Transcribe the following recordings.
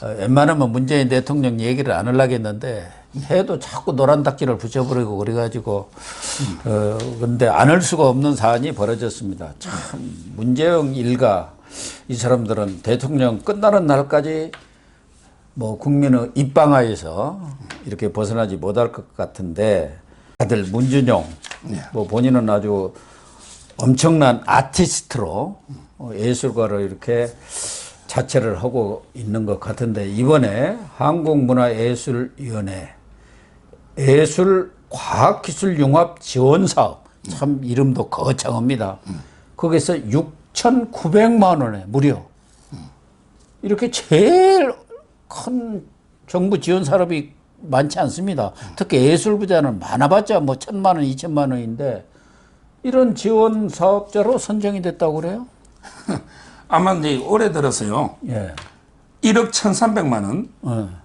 웬만하면 문재인 대통령 얘기를 안 하려고 했는데 해도 자꾸 노란 닥지를 붙여버리고 그래가지고 근데 안 할 수가 없는 사안이 벌어졌습니다. 참 문재영 일가 이 사람들은 대통령 끝나는 날까지 뭐 국민의 입방아에서 이렇게 벗어나지 못할 것 같은데 아들 문준용 뭐 본인은 아주 엄청난 아티스트로 예술가로 이렇게 자체를 하고 있는 것 같은데 이번에 한국문화예술위원회 예술과학기술융합지원사업 참 이름도 거창합니다. 거기서 6,900만 원에 무려 이렇게 제일 큰 정부 지원 사업이 많지 않습니다. 특히 예술부자는 많아봤자 뭐 1,000만 원, 2,000만 원인데 이런 지원 사업자로 선정이 됐다고 그래요? 아마 이제 올해 들어서요. 예. 1억 1,300만 원.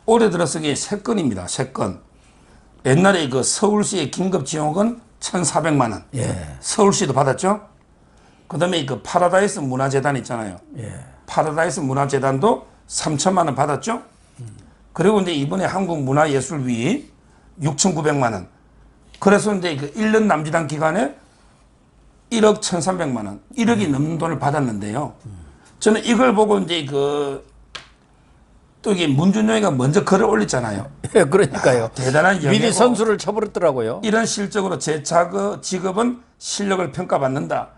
올해 들어서 이게 3건입니다. 3건. 옛날에 그 서울시의 긴급지원금 1,400만 원. 예. 서울시도 받았죠. 그다음에 그 파라다이스 문화재단 있잖아요. 예. 파라다이스 문화재단도 3천만 원 받았죠. 그리고 이제 이번에 한국문화예술위 6,900만 원. 그래서 이제 그 1년 남짓한 기간에 1억 1,300만 원, 1억이 넘는 돈을 받았는데요. 저는 이걸 보고 이제 또 이게 문준용이가 먼저 글을 올렸잖아요. 예, 그러니까요. 대단한 영예고 미리 선수를 쳐버렸더라고요. 이런 실적으로 제 직업은 실력을 평가받는다.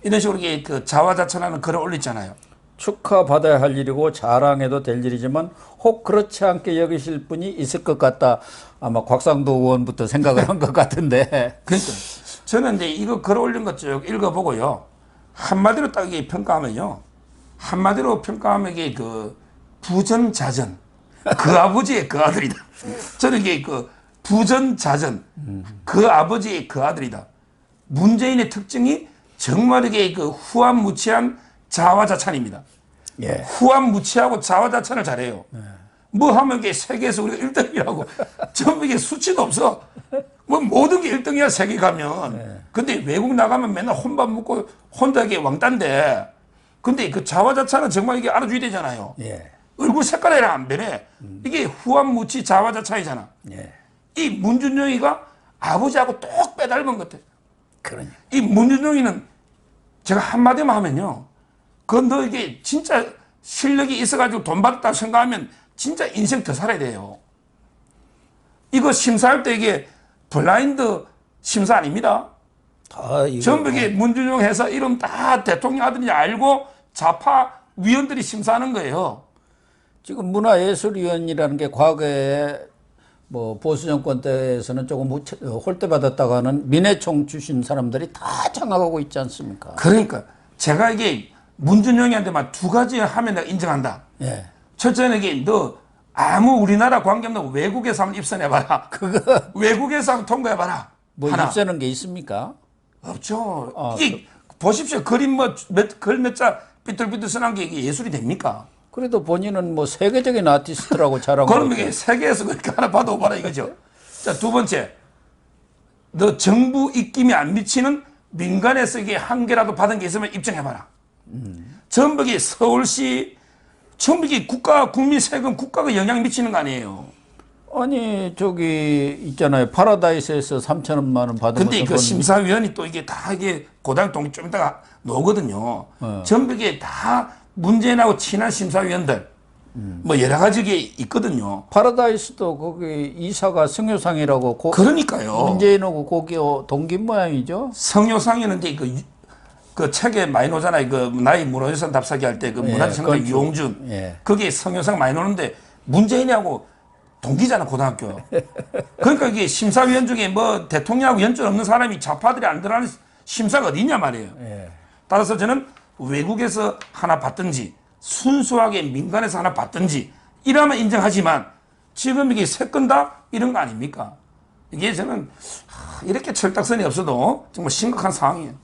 이런 식으로 이게 그 자화자찬하는 글을 올렸잖아요. 축하받아야 할 일이고 자랑해도 될 일이지만 혹 그렇지 않게 여기실 분이 있을 것 같다. 아마 곽상도 의원부터 생각을 한 것 같은데. 그러니까 저는 이제 이거 글 올린 것 쭉 읽어보고요. 한마디로 딱 이게 평가하면요. 한마디로 평가하면 이게 그 부전자전. 그 아버지의 그 아들이다. 저는 이게 그 부전자전. 그 아버지의 그 아들이다. 문재인의 특징이 정말 이게 그 후한무치한 자화자찬입니다. 예. 후한무치하고 자화자찬을 잘해요. 뭐 하면 이게 세계에서 우리가 1등이라고. 전부 이게 수치도 없어. 뭐 모든 게 1등이야 세계 가면. 근데 외국 나가면 맨날 혼밥 먹고 혼자 이게 왕따인데. 근데 그 자화자찬은 정말 이게 알아줘야 되잖아요. 예. 얼굴 색깔이랑 안 변해. 이게 후한무치 자화자찬이잖아. 예. 이 문준용이가 아버지하고 똑 빼닮은 것 같아. 그러니. 이 문준용이는 제가 한마디만 하면요. 그건 너 이게 진짜 실력이 있어가지고 돈 받았다 생각하면 진짜 인생 더 살아야 돼요. 이거 심사할 때 이게 블라인드 심사 아닙니다. 전부 이게 문준용 해서 이름 다 대통령 아들인지 알고 좌파 위원들이 심사하는 거예요. 지금 문화예술위원이라는 게 과거에 뭐 보수 정권 때에서는 조금 홀대받았다고 하는 민해총 출신 사람들이 다 장악하고 있지 않습니까? 그러니까 제가 이게 문준용이한테만 두 가지 하면 내가 인정한다. 예. 첫째는 이게 너 아무 우리나라 관계없는 외국에서 한번 입선해봐라. 외국에서 한번 통과해봐라. 뭐 하나. 입사는 게 있습니까? 없죠. 이게 보십시오. 그림 뭐 글 몇 자 삐뚤삐뚤 써난 게 이게 예술이 됩니까? 그래도 본인은 뭐 세계적인 아티스트라고 자랑하고. 그럼 이게 세계에서 그렇게 하나 받아오봐라 이거죠. 자, 두 번째. 너 정부 입김이 안 미치는 민간에서 이게 한 개라도 받은 게 있으면 입증해봐라. 전부 이게 서울시, 전부 이게 국민 세금 국가가 영향 미치는 거 아니에요. 아니 저기 있잖아요. 파라다이스에서 3천만 원 받은. 근데 그 심사위원이 또 이게 다 이게 고당 동기 좀 이따가 나오거든요. 전부 이게 다 문재인하고 친한 심사위원들 뭐 여러 가지 게 있거든요. 파라다이스도 거기 이사가 성효상이라고. 그러니까요. 문재인하고 거기 동긴 모양이죠. 성효상이는 이제 그 책에 많이 나오잖아요. 그 나이 문화유산 답사기 할 때 그 문화재청장 유홍준. 예. 거기에 성효상 많이 나오는데 문재인하고 동기잖아 고등학교. 그러니까 이게 심사위원 중에 뭐 대통령하고 연줄 없는 사람이 좌파들이 안 들어가는 심사가 어디 있냐 말이에요. 예. 따라서 저는 외국에서 하나 받든지 순수하게 민간에서 하나 받든지 이러면 인정하지만 지금 이게 세 건 다 이런 거 아닙니까? 이게 저는 이렇게 철딱선이 없어도 정말 심각한 상황이에요.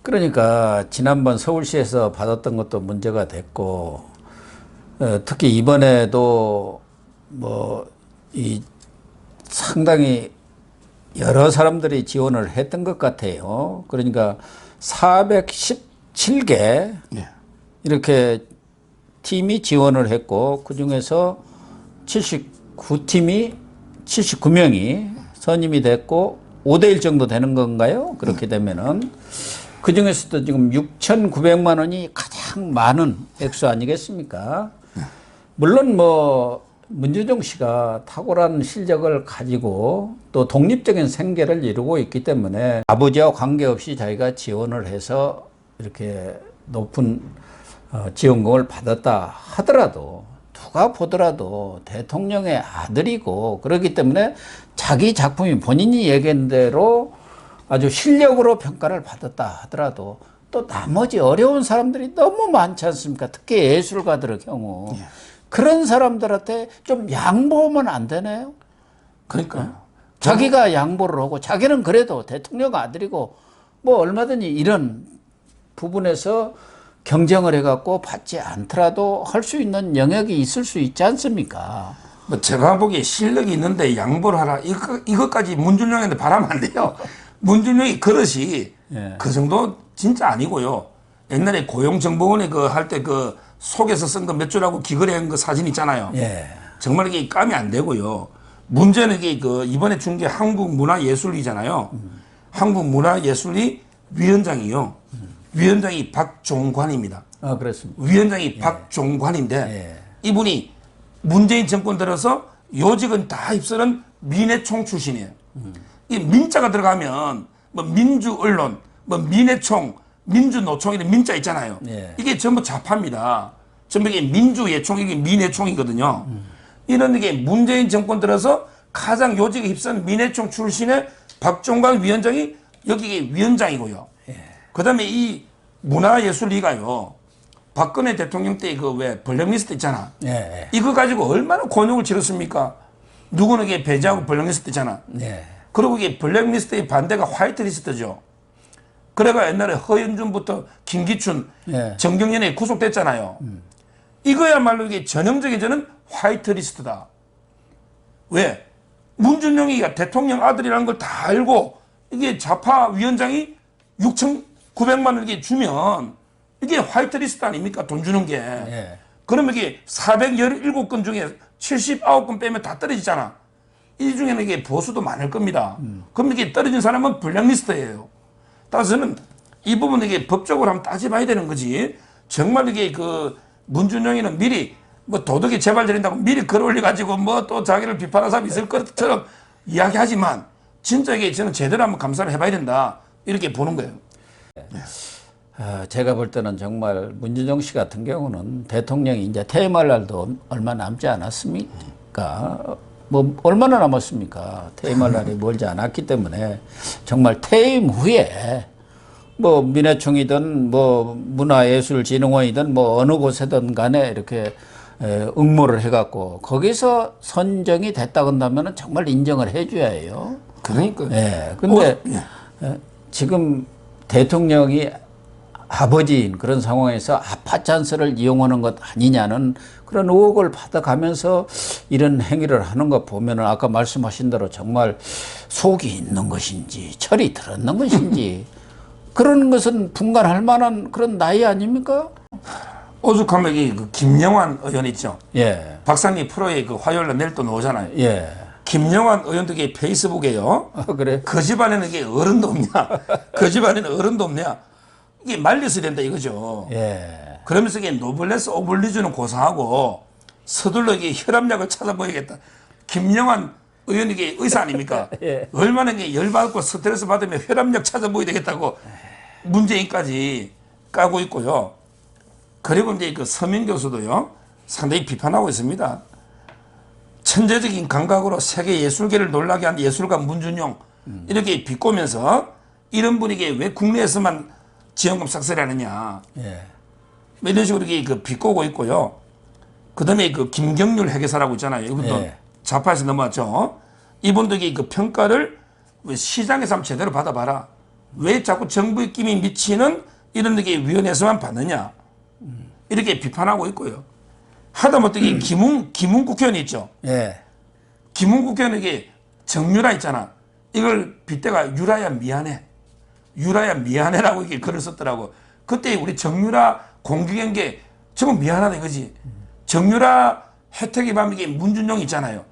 그러니까 지난번 서울시에서 받았던 것도 문제가 됐고 특히 이번에도 뭐 이 상당히 여러 사람들이 지원을 했던 것 같아요. 그러니까 417개 예. 이렇게 팀이 지원을 했고 그중에서 79명이 선임이 됐고 5대1 정도 되는 건가요? 그렇게 되면은 그중에서도 지금 6,900만 원이 가장 많은 액수 아니겠습니까? 물론 뭐 문준용 씨가 탁월한 실력을 가지고 또 독립적인 생계를 이루고 있기 때문에 아버지와 관계없이 자기가 지원을 해서 이렇게 높은 지원금을 받았다 하더라도 누가 보더라도 대통령의 아들이고 그렇기 때문에 자기 작품이 본인이 얘기한 대로 아주 실력으로 평가를 받았다 하더라도 또 나머지 어려운 사람들이 너무 많지 않습니까? 특히 예술가들의 경우. 그런 사람들한테 좀 양보하면 안 되나요? 그러니까요. 자기가 양보를 하고 자기는 그래도 대통령 아들이고 뭐 얼마든지 이런 부분에서 경쟁을 해갖고 받지 않더라도 할 수 있는 영역이 있을 수 있지 않습니까? 뭐 제가 보기에 실력이 있는데 양보를 하라. 이것까지 문준용한테 바라면 안 돼요. 문준용이 그릇이 예. 그 정도 진짜 아니고요. 옛날에 고용정보원에 그 할 때 그 속에서 쓴 거 몇 줄하고 기거래한 그 사진 있잖아요. 예. 정말 이게 까면 안 되고요. 문제는 이게 그 이번에 준 게 한국문화예술이잖아요. 한국문화예술이 위원장이요. 위원장이 박종관입니다. 그렇습니다. 위원장이 박종관인데 예. 이분이 문재인 정권 들어서 요직은 다 휩쓰는 민해총 출신이에요. 이 민자가 들어가면 뭐 민주언론, 뭐 민해총, 민주노총 이런 민자 있잖아요. 예. 이게 전부 좌파입니다. 전부 이게 민주예총, 이게 민해총이거든요. 이런 게 문재인 정권 들어서 가장 요직에 휩쓴 민해총 출신의 박종관 위원장이 여기 위원장이고요. 그 다음에 이 문화예술리가요. 박근혜 대통령 때 그 왜 블랙리스트 있잖아. 예. 이거 가지고 얼마나 곤욕을 치렀습니까? 누구는 이게 배제하고 블랙리스트 있잖아. 예. 그리고 이게 블랙리스트의 반대가 화이트리스트죠. 그래가 옛날에 허윤준부터 김기춘, 예. 정경련에 구속됐잖아요. 이거야말로 이게 전형적인 저는 화이트리스트다. 왜? 문준용이가 대통령 아들이라는 걸 다 알고 이게 좌파 위원장이 6,900만 원 이렇게 주면 이게 화이트리스트 아닙니까? 돈 주는 게. 예. 그러면 이게 417건 중에 79건 빼면 다 떨어지잖아. 이 중에는 이게 보수도 많을 겁니다. 그럼 이게 떨어진 사람은 블랙리스트예요. 따라서 저는 이 부분 이게 법적으로 한번 따져봐야 되는 거지. 정말 이게 그 문준용이는 미리 뭐 도덕이 재발되린다고 미리 글 올려가지고 뭐 또 자기를 비판하는 사람이 있을 것처럼 이야기하지만 진짜 이게 저는 제대로 한번 감사를 해봐야 된다. 이렇게 보는 거예요. 제가 볼 때는 정말 문준용 씨 같은 경우는 대통령이 이제 퇴임할 날도 얼마 남지 않았습니까? 뭐 얼마나 남았습니까? 퇴임할 날이 멀지 않았기 때문에 정말 퇴임 후에 뭐 민해총이든 뭐 문화예술진흥원이든 뭐 어느 곳에든 간에 이렇게 응모를 해갖고 거기서 선정이 됐다 그런다면 정말 인정을 해줘야 해요. 그러니까. 예. 근데 지금 대통령이 아버지인 그런 상황에서 아파 찬스를 이용하는 것 아니냐는 그런 의혹을 받아가면서 이런 행위를 하는 것 보면은 아까 말씀하신 대로 정말 속이 있는 것인지 철이 들었는 것인지 그런 것은 분간할 만한 그런 나이 아닙니까? 오죽하면 그 김영환 의원 있죠. 예. 박상리 프로에 그 화요일날 내일 또 나오잖아요. 예. 김영환 의원도 이게 페이스북에요. 그래. 그 집안에는 이게 어른도 없냐? 그 집안에는 어른도 없냐? 이게 말렸어야 된다 이거죠. 예. 그러면서 이게 노블레스 오블리주는 고사하고 서둘러 이게 혈압약을 찾아보야겠다. 김영환 의원이 이게 의사 아닙니까? 예. 얼마나 이게 열받고 스트레스 받으면 혈압약 찾아보야 되겠다고 문재인까지 까고 있고요. 그리고 이제 그 서민 교수도요 상당히 비판하고 있습니다. 천재적인 감각으로 세계 예술계를 놀라게 한 예술가 문준용 이렇게 비꼬면서 이런 분에게 왜 국내에서만 지원금 싹쓸이 하느냐. 예. 뭐 이런 식으로 이렇게 그 비꼬고 있고요. 그 다음에 그 김경률 회계사라고 있잖아요. 이분도 예. 좌파에서 넘어왔죠. 이분도 이게 그 평가를 시장에서 한번 제대로 받아봐라. 왜 자꾸 정부의 끼미 미치는 이런 게 위원회에서만 받느냐. 이렇게 비판하고 있고요. 하다못해 김웅 국회의원이 있죠. 예. 김웅 국회의원에게 정유라 있잖아. 이걸 빗대가 유라야 미안해. 유라야 미안해라고 이렇게 글을 썼더라고. 그때 우리 정유라 공기경계 정말 미안하다 이거지. 정유라 혜택이 받는 게 문준용 있잖아요.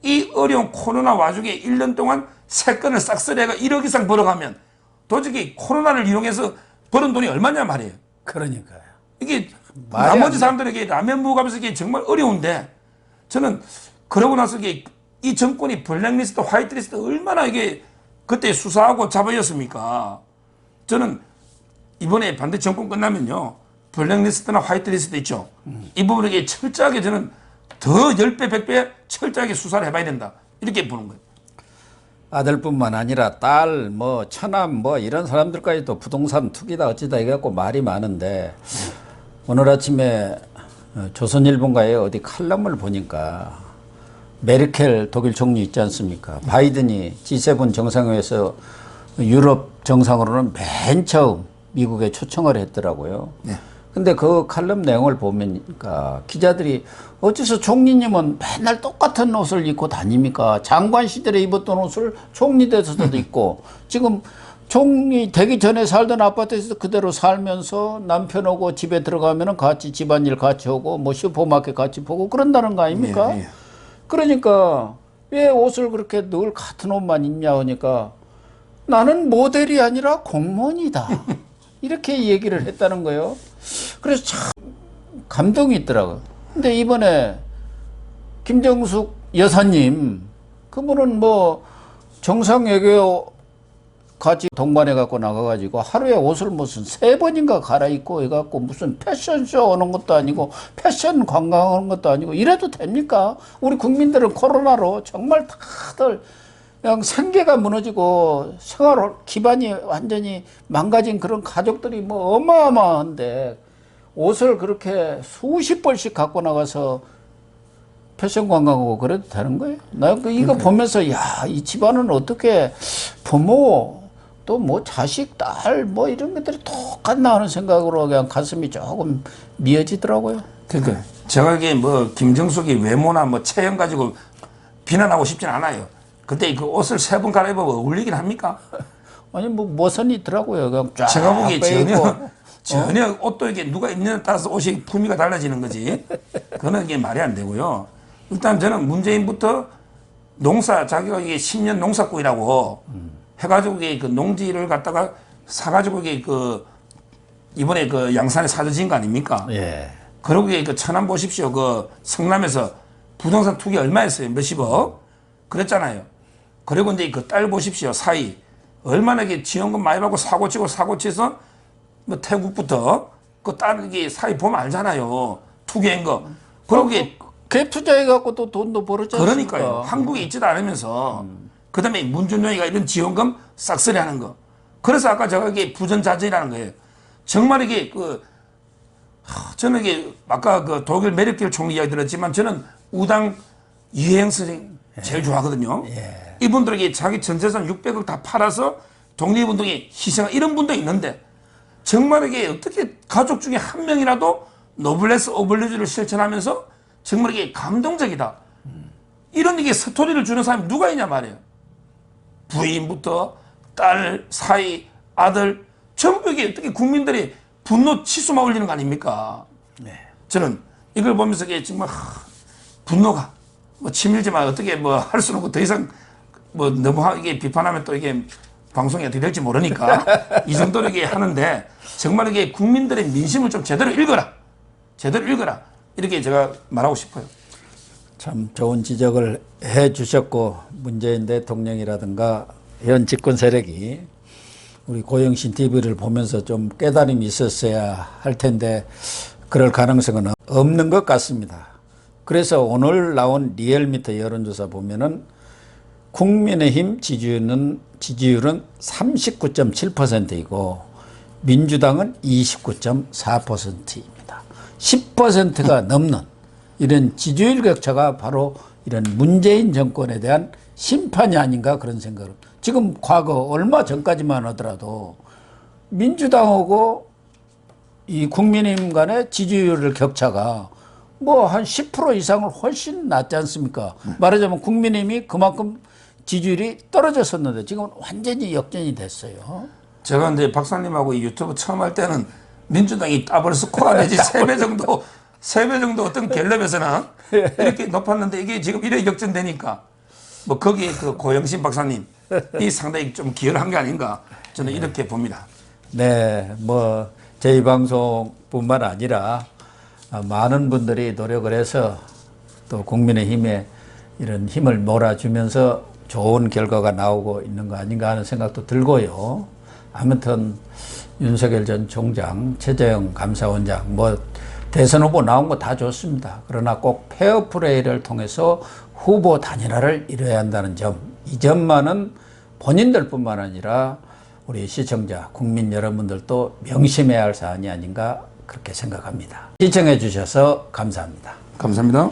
이 어려운 코로나 와중에 1년 동안 세 건을 싹쓸이해가 1억 이상 벌어가면 도저히 코로나를 이용해서 버는 돈이 얼마냐 말이에요. 그러니까요. 이게 말이 안 나머지 돼. 사람들에게 라면 먹으면서 이게 정말 어려운데 저는 그러고 나서 이게 이 정권이 블랙리스트, 화이트리스트 얼마나 이게 그때 수사하고 잡아였습니까? 저는 이번에 반대 정권 끝나면요. 블랙리스트나 화이트리스트 있죠. 이 부분에 철저하게 저는 더 10배, 100배 철저하게 수사를 해봐야 된다. 이렇게 보는 거예요. 아들뿐만 아니라 딸, 뭐 처남, 뭐 이런 사람들까지도 부동산 투기다 어찌다 이래갖고 말이 많은데 오늘 아침에 조선일보가에 어디 칼럼을 보니까 메르켈 독일 총리 있지 않습니까? 바이든이 G7 정상회의에서 유럽 정상으로는 맨 처음 미국에 초청을 했더라고요. 네. 근데 그 칼럼 내용을 보니까 기자들이 어째서 총리님은 맨날 똑같은 옷을 입고 다닙니까? 장관 시절에 입었던 옷을 총리 돼서도 입고 지금 총리 되기 전에 살던 아파트에서 그대로 살면서 남편하고 집에 들어가면은 같이 집안일 같이 하고 뭐 슈퍼마켓 같이 보고 그런다는 거 아닙니까? 예, 예. 그러니까 왜 옷을 그렇게 늘 같은 옷만 입냐 하니까 나는 모델이 아니라 공무원이다. 이렇게 얘기를 했다는 거예요. 그래서 참 감동이 있더라고요. 근데 이번에 김정숙 여사님, 그분은 뭐 정상외교 같이 동반해 갖고 나가가지고 하루에 옷을 무슨 3번인가 갈아입고 해갖고 무슨 패션쇼 오는 것도 아니고 패션 관광하는 것도 아니고 이래도 됩니까? 우리 국민들은 코로나로 정말 다들 그냥 생계가 무너지고 생활 기반이 완전히 망가진 그런 가족들이 뭐 어마어마한데 옷을 그렇게 수십 벌씩 갖고 나가서 패션 관광하고 그래도 되는 거예요? 나 이거 보면서 야, 이 집안은 어떻게 부모 또 뭐 자식 딸 뭐 이런 것들이 똑같나 하는 생각으로 그냥 가슴이 조금 미어지더라고요. 그러니까 제가 이게 뭐 김정숙이 외모나 뭐 체형 가지고 비난하고 싶진 않아요. 그때 그 옷을 3번 갈아입으면 어울리긴 합니까? 아니 뭐 모선이 있더라고요. 그냥 쫙 제가 보기에 빼입고. 전혀 옷도 이게 누가 입느냐에 따라서 옷이 품위가 달라지는 거지. 그거는 이게 말이 안 되고요. 일단 저는 문재인부터 농사 자기가 이게 10년 농사꾼이라고 해가지고 이게 그 농지를 갖다가 사가지고 이게 그 이번에 그 양산에 사져진 거 아닙니까? 예. 그러고 이게 그 천안 보십시오. 그 성남에서 부동산 투기 얼마였어요? 몇십억? 그랬잖아요. 그리고 이제 그 딸 보십시오. 사이. 얼마나 이게 지원금 많이 받고 사고 치고 사고 치서 뭐 태국부터 그 딸 이게 사이 보면 알잖아요. 투기한 거. 그러고 이게 갭 투자해갖고 또 돈도 벌었지 않습니까? 그러니까요. 한국에 있지도 않으면서 그다음에 문준용이가 이런 지원금 싹쓸이 하는 거. 그래서 아까 제가 이게 부전자전이라는 거예요. 정말 이게 저는 이게 아까 그 독일 메르켈 총리 이야기 들었지만 저는 우당 이해영 선생 제일 좋아하거든요. 예. 이분들에게 자기 전 재산 600억 다 팔아서 독립운동에 희생한 이런 분도 있는데 정말 이게 어떻게 가족 중에 한 명이라도 노블레스 오블리주를 실천하면서 정말 이게 감동적이다. 이런 이게 스토리를 주는 사람이 누가 있냐 말이에요. 부인부터 딸, 사이, 아들 전부 이게 어떻게 국민들이 분노 치수만 올리는 거 아닙니까? 네. 저는 이걸 보면서 이게 정말 분노가 뭐 치밀지만 어떻게 뭐 할 수는 없고 더 이상 뭐 너무 이게 비판하면 또 이게 방송이 어떻게 될지 모르니까 이 정도로 이게 하는데 정말 이게 국민들의 민심을 좀 제대로 읽어라. 제대로 읽어라. 이렇게 제가 말하고 싶어요. 참 좋은 지적을 해 주셨고 문재인 대통령이라든가 현 집권 세력이 우리 고영신 TV를 보면서 좀 깨달음이 있었어야 할 텐데 그럴 가능성은 없는 것 같습니다. 그래서 오늘 나온 리얼미터 여론조사 보면은 국민의힘 지지율은 39.7%이고 민주당은 29.4%입니다. 10%가 넘는 이런 지지율 격차가 바로 이런 문재인 정권에 대한 심판이 아닌가 그런 생각을. 지금 과거 얼마 전까지만 하더라도 민주당하고 이 국민의힘 간의 지지율 격차가 뭐 한 10% 이상을 훨씬 낮지 않습니까? 말하자면 국민의힘이 그만큼 지지율이 떨어졌었는데 지금 완전히 역전이 됐어요. 제가 이제 박사님하고 이 유튜브 처음 할 때는 민주당이 더블 스코어 내지 3배 정도, 3배 정도 어떤 갤럽에서는 이렇게 높았는데 이게 지금 이래 역전되니까 뭐 거기에 그 고영신 박사님 이 상당히 좀 기여를 한 게 아닌가 저는 이렇게 봅니다. 네, 뭐 저희 방송뿐만 아니라 많은 분들이 노력을 해서 또 국민의힘에 이런 힘을 몰아주면서 좋은 결과가 나오고 있는 거 아닌가 하는 생각도 들고요. 아무튼 윤석열 전 총장, 최재형 감사원장, 뭐 대선 후보 나온 거 다 좋습니다. 그러나 꼭 페어플레이를 통해서 후보 단일화를 이뤄야 한다는 점, 이 점만은 본인들뿐만 아니라 우리 시청자, 국민 여러분들도 명심해야 할 사안이 아닌가 그렇게 생각합니다. 시청해 주셔서 감사합니다. 감사합니다.